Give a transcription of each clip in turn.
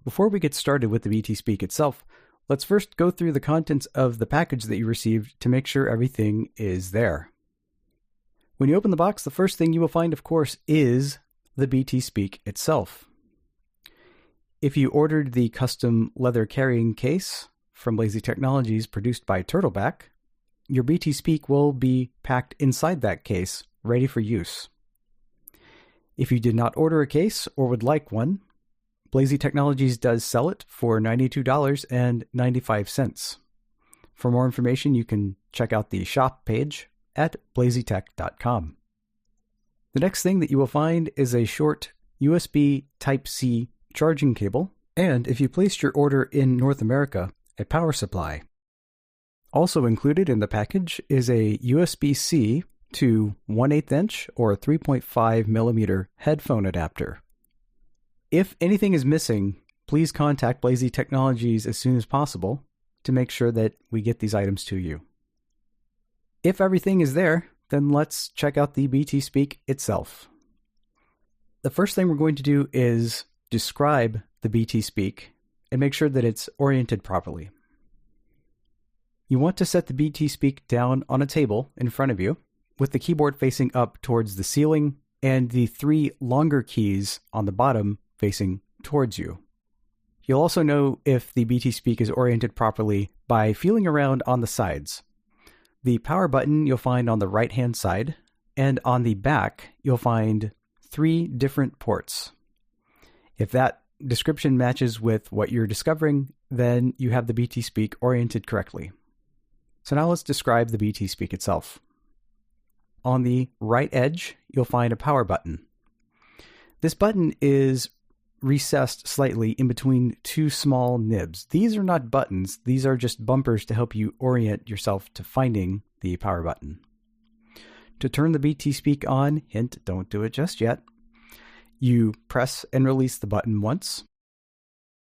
Before we get started with the BTSpeak itself, let's first go through the contents of the package that you received to make sure everything is there. When you open the box, the first thing you will find, of course, is the BTSpeak itself. If you ordered the custom leather carrying case from Blazy Technologies produced by Turtleback, your BTSpeak will be packed inside that case, ready for use. If you did not order a case or would like one, Blazy Technologies does sell it for $92.95. For more information, you can check out the shop page at blazytech.com. The next thing that you will find is a short USB Type-C charging cable, and if you placed your order in North America, a power supply. Also included in the package is a USB-C to 1/8 inch or 3.5 millimeter headphone adapter. If anything is missing, please contact Blazy Technologies as soon as possible to make sure that we get these items to you. If everything is there, then let's check out the BTSpeak itself. The first thing we're going to do is describe the BTSpeak and make sure that it's oriented properly. You want to set the BTSpeak down on a table in front of you with the keyboard facing up towards the ceiling and the 3 longer keys on the bottom facing towards you. You'll also know if the BTSpeak is oriented properly by feeling around on the sides. The power button you'll find on the right-hand side, and on the back you'll find 3 different ports. If that description matches with what you're discovering, then you have the BTSpeak oriented correctly. So now let's describe the BTSpeak itself. On the right edge, you'll find a power button. This button is recessed slightly in between 2 small nibs. These are not buttons, these are just bumpers to help you orient yourself to finding the power button. To turn the BTSpeak on, hint, don't do it just yet, you press and release the button once.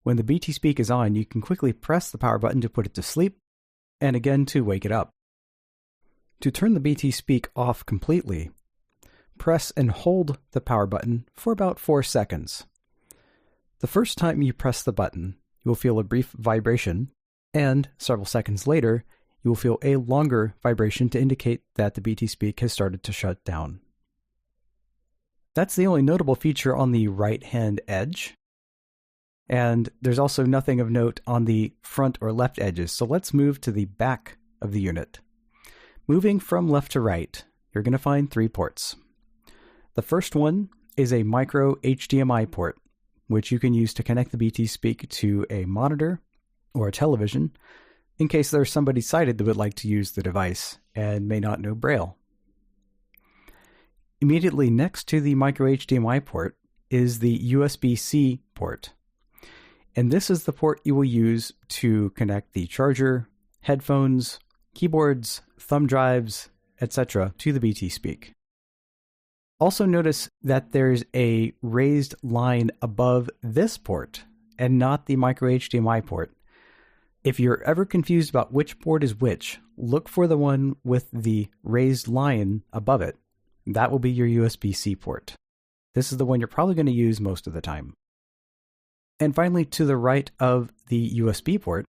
When the BTSpeak is on, you can quickly press the power button to put it to sleep, and again to wake it up. To turn the BTSpeak off completely, press and hold the power button for about 4 seconds. The first time you press the button, you will feel a brief vibration, and several seconds later, you will feel a longer vibration to indicate that the BTSpeak has started to shut down. That's the only notable feature on the right-hand edge, and there's also nothing of note on the front or left edges, so let's move to the back of the unit. Moving from left to right, you're going to find 3 ports. The first one is a micro HDMI port, which you can use to connect the BTSpeak to a monitor or a television in case there's somebody sighted that would like to use the device and may not know Braille. Immediately next to the micro HDMI port is the USB-C port. And this is the port you will use to connect the charger, headphones, keyboards, thumb drives, etc. to the BTSpeak. Also notice that there's a raised line above this port and not the micro HDMI port. If you're ever confused about which port is which, look for the one with the raised line above it. That will be your USB-C port. This is the one you're probably going to use most of the time. And finally, to the right of the USB port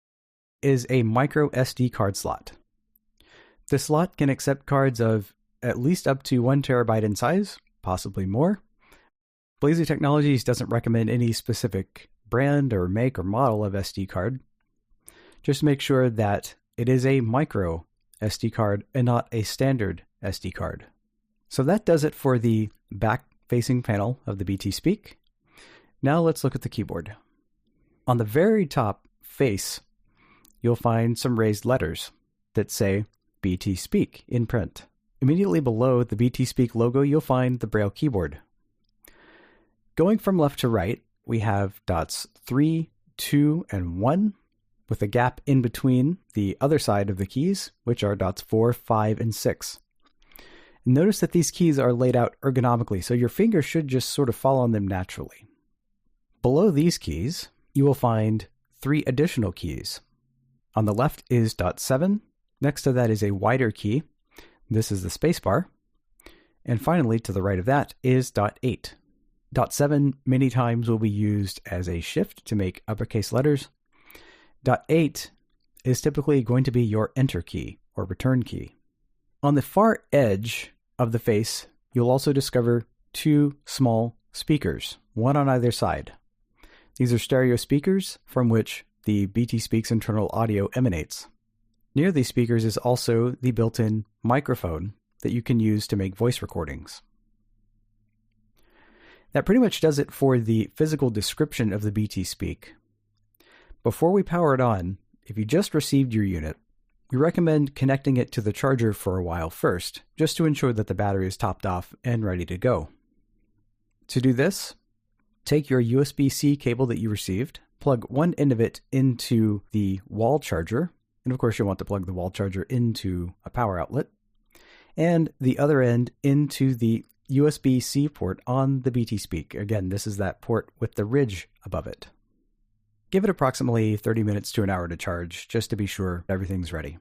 is a micro SD card slot. The slot can accept cards of at least up to 1 terabyte in size, possibly more. Blazy Technologies doesn't recommend any specific brand or make or model of SD card. Just make sure that it is a micro SD card and not a standard SD card. So that does it for the back-facing panel of the BTSpeak. Now let's look at the keyboard. On the very top face, you'll find some raised letters that say BTSpeak in print. Immediately below the BTSpeak logo, you'll find the Braille keyboard. Going from left to right, we have dots 3, 2, and 1, with a gap in between the other side of the keys, which are dots 4, 5, and 6. Notice that these keys are laid out ergonomically, so your finger should just sort of fall on them naturally. Below these keys, you will find 3 additional keys. On the left is dot 7. Next to that is a wider key. This is the spacebar. And finally, to the right of that is dot 8. .7 many times will be used as a shift to make uppercase letters. .8 is typically going to be your enter key or return key. On the far edge of the face, you'll also discover two small speakers, one on either side. These are stereo speakers from which the BT Speak's internal audio emanates. Near these speakers is also the built-in microphone that you can use to make voice recordings. That pretty much does it for the physical description of the BT Speak. Before we power it on, if you just received your unit, we recommend connecting it to the charger for a while first, just to ensure that the battery is topped off and ready to go. To do this, take your USB-C cable that you received, plug one end of it into the wall charger, and of course you'll want to plug the wall charger into a power outlet, and the other end into the USB-C port on the BT Speak. Again, this is that port with the ridge above it. Give it approximately 30 minutes to an hour to charge, just to be sure everything's ready.